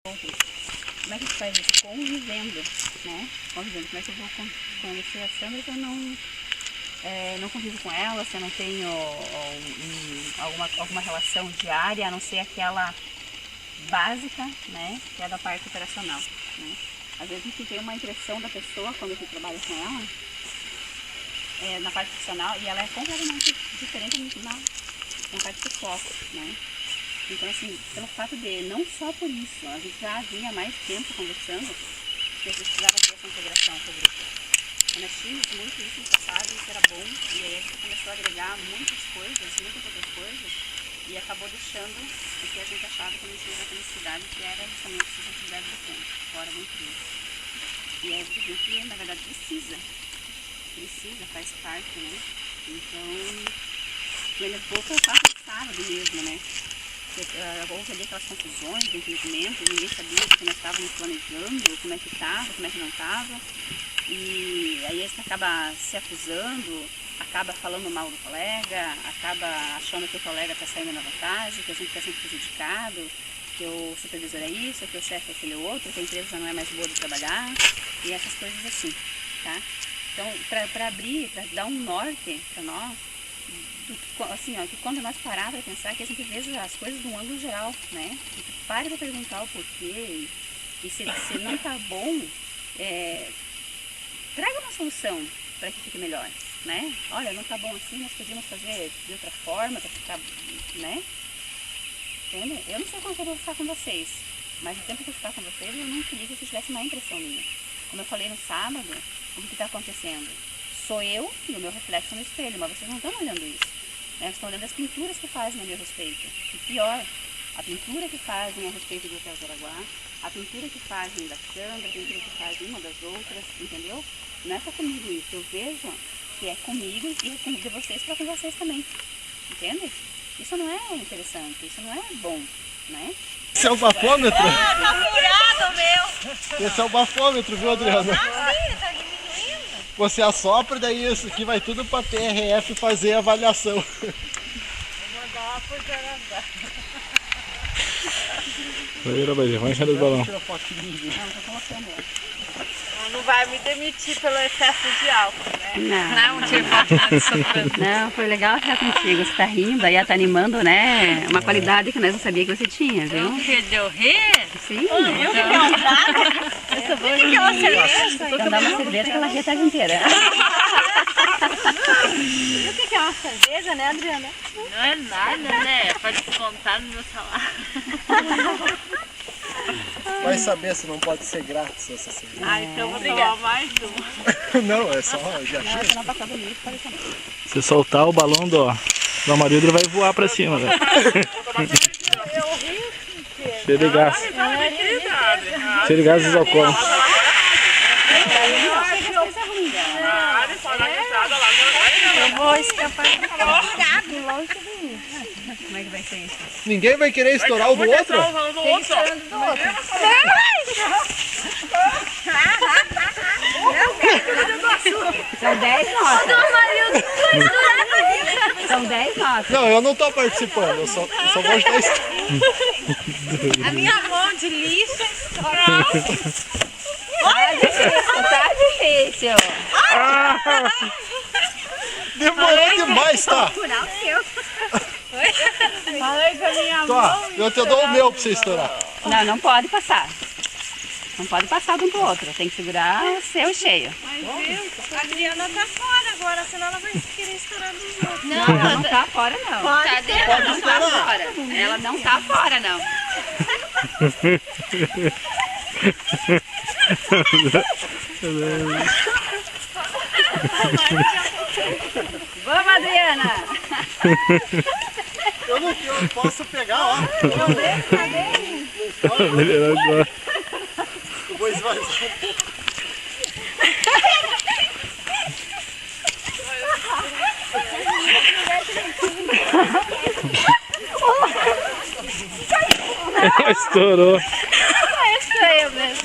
outros. Como é que a gente faz isso? Convivendo, né? Convivendo. Como é que eu vou conhecer a Sandra se eu não convivo com ela, se eu não tenho alguma relação diária, a não ser aquela básica, né? Que é da parte operacional, né? Às vezes a gente tem uma impressão da pessoa quando a gente trabalha com ela, na parte profissional, e ela é completamente diferente na parte pessoal, né? Então, assim, pelo fato de, não só por isso, a gente já vinha mais tempo conversando, que a gente precisava ter essa integração com o grupo. Nós tínhamos muito isso no passado, isso era bom, e aí a gente começou a agregar muitas outras coisas, e acabou deixando o que a gente achava que não tinha tanta necessidade, que era justamente essa atividade do campo, fora da empresa. E aí a gente viu que, na verdade, precisa, faz parte, né? Então, ele pouco eu faço de sábado mesmo, né? Houve ali aquelas confusões de entendimento, ninguém sabia o que nós estávamos planejando, como é que estava, como é que não estava. E aí a gente acaba se acusando, acaba falando mal do colega, acaba achando que o colega está saindo na vantagem, que a gente está sendo prejudicado, que o supervisor é isso, que o chefe é aquele outro, que a empresa já não é mais boa de trabalhar, e essas coisas assim, tá? Então, para abrir, para dar um norte para nós, assim, ó, que quando nós parar para pensar, que a gente veja as coisas de um ângulo geral, né? Que pare para perguntar o porquê, e se não tá bom, traga uma solução para que fique melhor, né? Olha, não tá bom assim, nós podíamos fazer de outra forma para ficar, né? Entende? Eu não sei quanto eu vou ficar com vocês, mas no tempo que eu ficar com vocês, eu não queria que vocês tivessem uma impressão minha. Como eu falei no sábado, o que está acontecendo? Sou eu e o meu reflexo no espelho, mas vocês não estão olhando isso. Né? Estão olhando as pinturas que fazem a meu respeito. E pior, a pintura que fazem a respeito do Hotel Jaraguá, a pintura que fazem da Sandra, a pintura que fazem uma das outras, entendeu? Não é só comigo isso, eu vejo que é comigo e é de vocês para com vocês também. Entende? Isso não é interessante, isso não é bom, né? Esse é o bafômetro? Tá furado, meu! Esse é o bafômetro, viu, Adriana? Sim, tá diminuindo. Você assopra, daí isso aqui vai tudo para TRF fazer a avaliação. Vou mandar lá pro Jaraguá. Vai encher do balão. Não vai me demitir pelo excesso de álcool, né? Não, não, foi legal estar contigo. Você tá rindo, aí tá animando, né? Uma qualidade que nós não sabíamos que você tinha, viu? Perdeu rir? Sim. Viu que é um prato? Viu que é uma cerveja? Então dá uma cerveja que ela ria a tarde inteira. Viu o que é uma cerveja, né, Adriana? Não é nada, né? Pode descontar no meu salário. Vai saber se não pode ser grátis essa cerveja. Ah, então vou tomar mais uma. Não, é só já Não, chega. se não passar do limite, pode tomar. Se soltar o balão do marido, ele vai voar pra cima, velho. Eu rio inteiro. Cheio de gás. Cheio de gases alcoólicos. Eu vou escapar de ficar longe de mim. Como é que vai ser isso? Ninguém vai querer estourar o do outro? São 10 notas. São 10 notas. Não, eu não tô participando, eu só vou ajudar isso. A minha mão de lixo estourou. Tá difícil. Demorou demais, tá? Furar o seu. Falei com a minha Tá, mão. eu te dou o meu pra você estourar. Não, não pode passar. Não pode passar de um pro outro. Tem que segurar o seu cheio. Mas viu, a Adriana tá fora agora, senão ela vai querer estourar dos outros. Não, ela não tá fora, não. Tá dentro. Ela não tá fora. Ela não tá fora, não. Vamos, Adriana! Eu não posso pegar, ó. Eu vou esvaziar um pouco. Estourou. É estranho mesmo.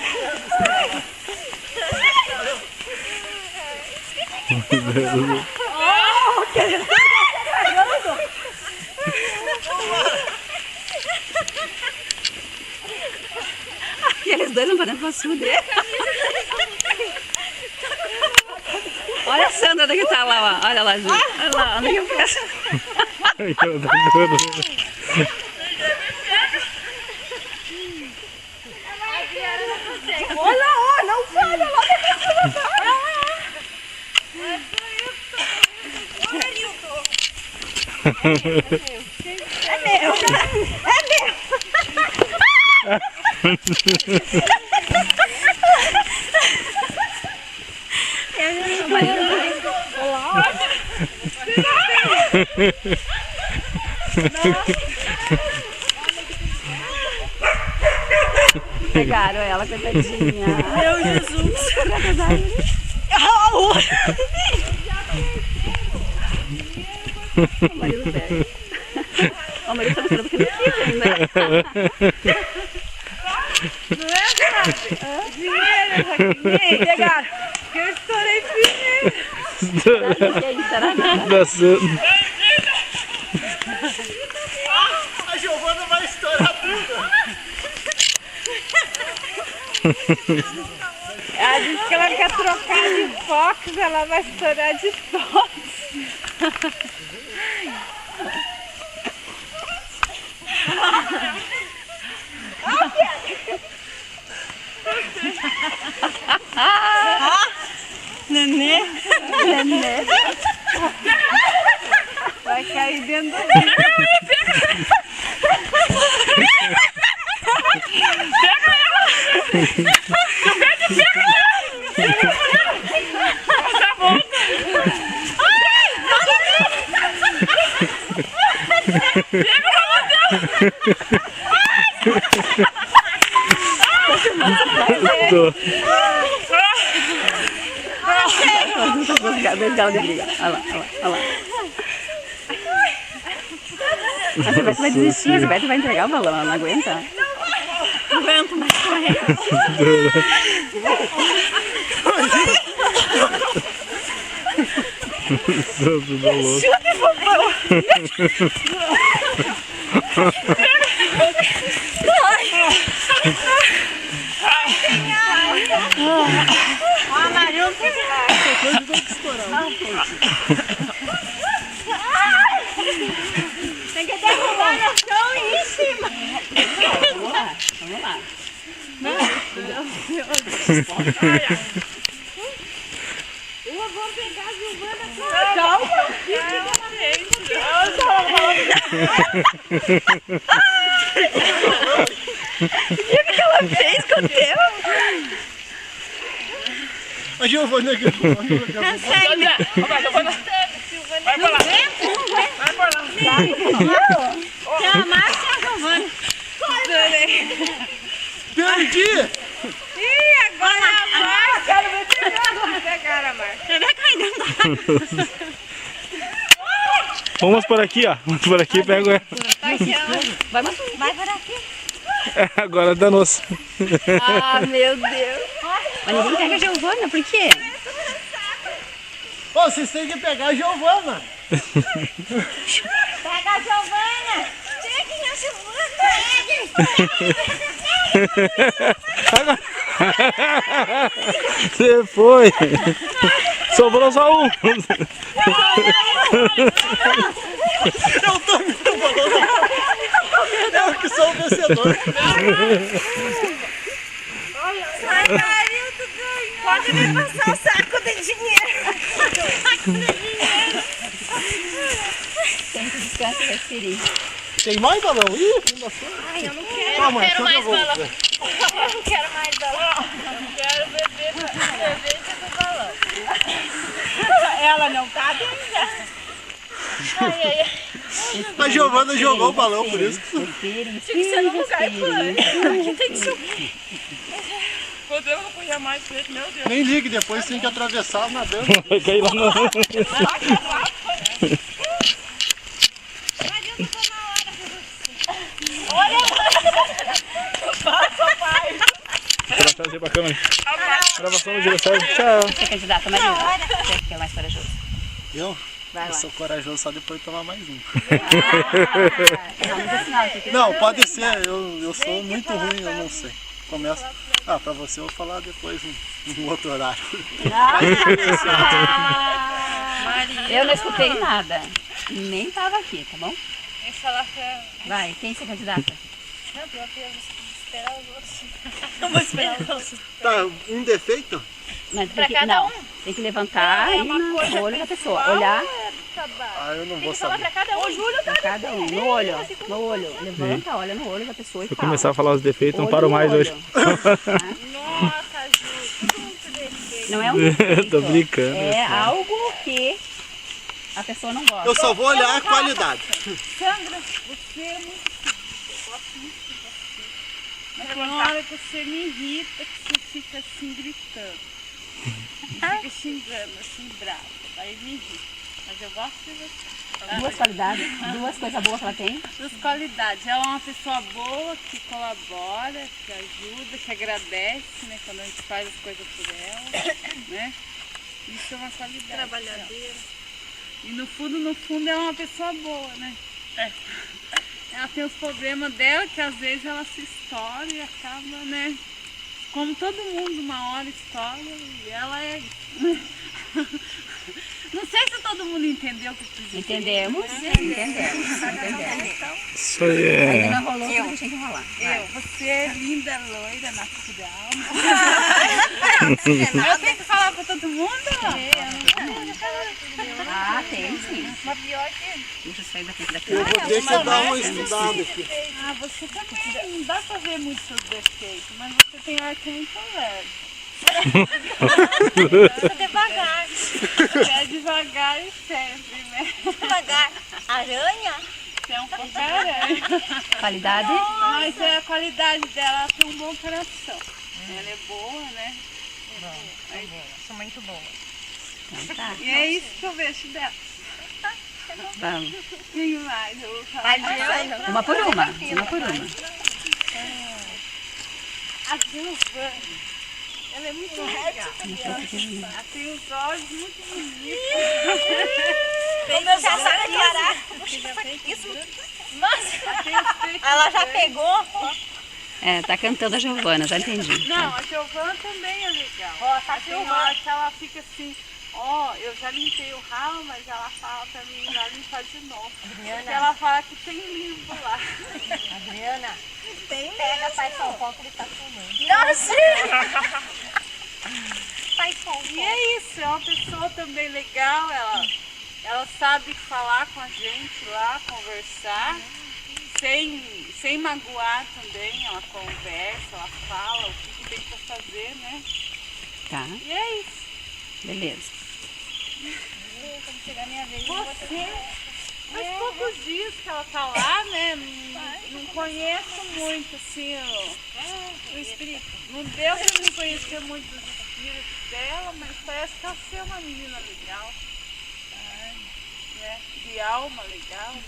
dois vão para dentro do açude. Olha a Sandra que tá lá, ó. Olha lá, Ju. Olha lá, onde eu peço. Olha, não vai, olha lá. É meu. Pegaram ela, coitadinha. Meu Jesus. O marido pega. O marido tá mostrando que não quis ainda. Não é, sabe? Dinheiro, Raquel. Pegaram. Eu estourei primeiro. A Giovana vai estourar tudo. Ela disse que ela quer trocar de fox, ela vai estourar de todos. Nenê. Vai cair dentro do rio. Pega ela! Tá bom! Dois galos de briga. Olha lá. A Silvete vai desistir, a Silvete vai entregar o balão, ela não aguenta. Não aguento mais correr. Chute, papai! Ó, a Mariu que tem que derrubar no chão e ir em cima. Vamos lá. Eu vou pegar a Giovana. Calma. O que ela fez com o teu? A Giovana aqui. Vai pra lá. Vai pra lá. Tem a Márcia e a Giovana. Perdi! Ih, agora a Márcia. Quero ver pegar a Márcia. Vai cair dentro da água. Vamos por aqui, ó. Vamos por aqui e pego ela. Vai por aqui. Agora danou-se. Ah, meu Deus. Mas ninguém pega a Giovana, por quê? Ô, vocês têm que pegar a Giovana. Pega a Giovana. Peguem a Giovana. Você foi. Sobrou só um. Eu tô muito balão. Eu que sou o vencedor. Ai, Marildo ganhou. Pode me passar o saco de dinheiro. Saco de dinheiro. Sente, descansa e respire. Tem mais balão? Ih, Ai, eu não quero. eu não quero mais balão. Eu não quero mais balão. Eu quero beber do cerveja do balão. Ela não cabe ainda. Ai. A Giovana jogou o balão, por isso. Respire, Tinha que ser no lugar respire. plano. Aqui tem que subir. Podemos não correr mais frente, meu Deus. Nem ligue, depois tem que atravessar nadando. Vai cair lá no... Pra trazer pra câmera. Gravação no diretório. Tchau. Você é candidata, Maria? Você que é mais corajoso. Eu? Vai Eu lá. sou corajoso só depois de tomar mais um. Não, mas é sinal que Não, pode ser. Eu sou muito ruim, eu não sei. começa. Ah, pra você eu vou falar depois um outro horário. Eu não escutei nada. Nem tava aqui, tá bom? Tem que falar pra ela. Vai, quem se candidata? Não, pior que eu vou esperar os outros. Não vou esperar os outros. Tá, um defeito? Mas Pra tem que, cada não, um? tem que levantar e no olho da pessoa. Olhar Ah, eu não Tem vou que falar saber. pra cada um. O Júlio pra cada um. No olho. No olho. Levanta, olha no olho da pessoa e Se eu fala. começar a falar os defeitos, não Olho paro no mais olho. hoje. Nossa, Júlio, tudo muito defeito. Não é um defeito. Tô brincando. É algo que a pessoa não gosta. Eu só vou olhar a qualidade. Sandra, você é muito querida, eu gosto muito de você. Mas tem uma hora que você me irrita, que você fica assim gritando. Fica xingando, assim, brava. Aí me irrita. Mas eu gosto de você. Duas qualidades, duas coisas boas que ela tem. Duas qualidades. Ela é uma pessoa boa, que colabora, que ajuda, que agradece, né? Quando a gente faz as coisas por ela, né? Isso é uma qualidade. Trabalhadeira. E no fundo é uma pessoa boa, né? Ela tem os problemas dela, que às vezes ela se estoura e acaba, né? Como todo mundo, uma hora estoura e ela é isso. Não sei se todo mundo entendeu o que eu quis dizer. Entendemos? Entendemos. Isso aí é. Ainda não rolou tudo que tinha que rolar. Você é linda, loira, natural. Eu tenho que falar pra todo mundo? Ah, tem sim. Uma pior que... Deixa eu sair da frente daqui. Eu vou ter que dar uma estudada aqui. Ah, você também. Não dá pra ver muito seus defeitos, mas você tem ar que é muito leve. Devagar. É devagar e sempre, né? Devagar. Aranha? Você é um pouco aranha. Qualidade? Mas é a qualidade dela, ela tem um bom coração. Ela é boa, né? Sou muito boa. Então tá. E é isso que eu vejo dela. Vamos. Quem mais? Eu vou falar. Uma por uma. Uma por uma. A Gilvan, ela é muito legal. Ela tem os olhos muito bonitos. Começou a declarar. Isso. Nossa, ela já pegou. É, tá cantando a Giovana, já entendi. Não, a Giovana também é legal. Ó, tá Tem uma hora que ela fica assim, ó, eu já limpei o ralo, mas ela fala pra mim ir lá limpar de novo. Porque ela fala que tem limpo lá. Adriana, pega pai São Paulo que ele tá filmando. Nossa! Pai São Paulo. E é isso, é uma pessoa também legal, ela sabe falar com a gente lá, conversar, sem magoar também, ela conversa, ela fala o que tem pra fazer, né? Tá, E é isso. beleza. Quando chegar a minha vez, Você, faz poucos dias que ela tá lá, né? Não conheço muito, assim, o espírito. Não deu pra me conhecer muito dos espíritos dela, mas parece que ela é uma menina legal. Né? De alma legal, né?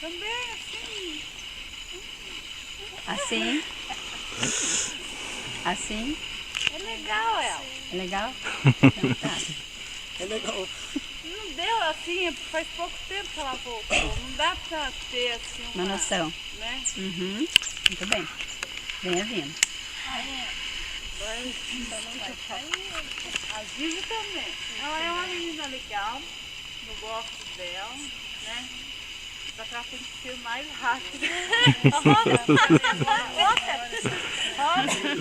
Também, assim, Assim. Assim. é legal ela. É legal? Então tá. É legal. Não deu, assim, faz pouco tempo que ela voltou. Não dá pra ter, assim, Uma noção. né? Uhum. Muito bem. Venha vindo. A Vivi também. Ela é uma menina legal, eu gosto dela, né? Só que ela tem que ser mais rápida.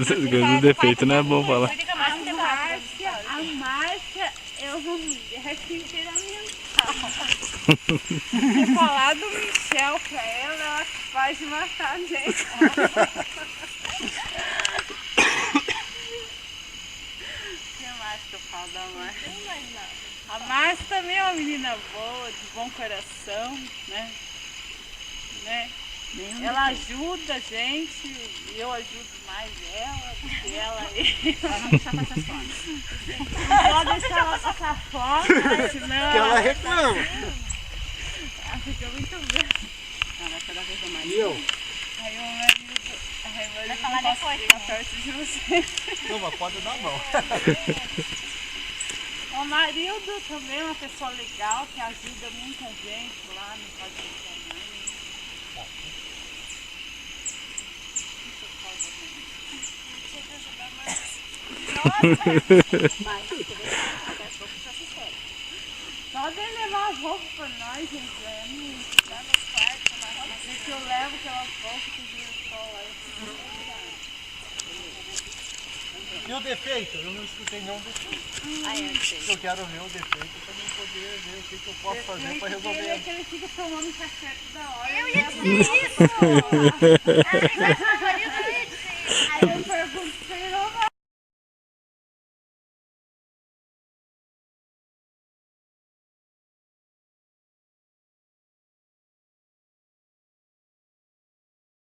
Esse defeito não é bom falar. A Márcia é uma mulher temperamental. Se falar do Michel pra ela, ela faz de matar a gente. O que mais que eu falo da Márcia? A Márcia também é uma menina boa, de bom coração, né? Ela ajuda a gente, e eu ajudo mais ela, porque ela não pode deixar ela passar fome, senão Que ela reclama. ela fica muito bem. Não, vai cada vez mais. E eu? Aí o marido vai falar depois, fica perto de você. Não, mas pode dar a mão. O marido também é uma pessoa legal, que ajuda muita gente lá no Pode Deixar Mãe. Mas, daqui a pouco só se espera. Só de levar as roupas pra nós, gente. Lá nos quartos, lá no Às vezes eu levo aquelas roupas que eu sol lá. E o defeito? Eu não escutei nenhum defeito. Eu quero ver o defeito para mim poder ver o que eu posso fazer para resolver. Ele é que ele fica tomando café toda hora. Eu ia dizer isso! Ai, meu marido ia dizer isso. Aí eu pergunto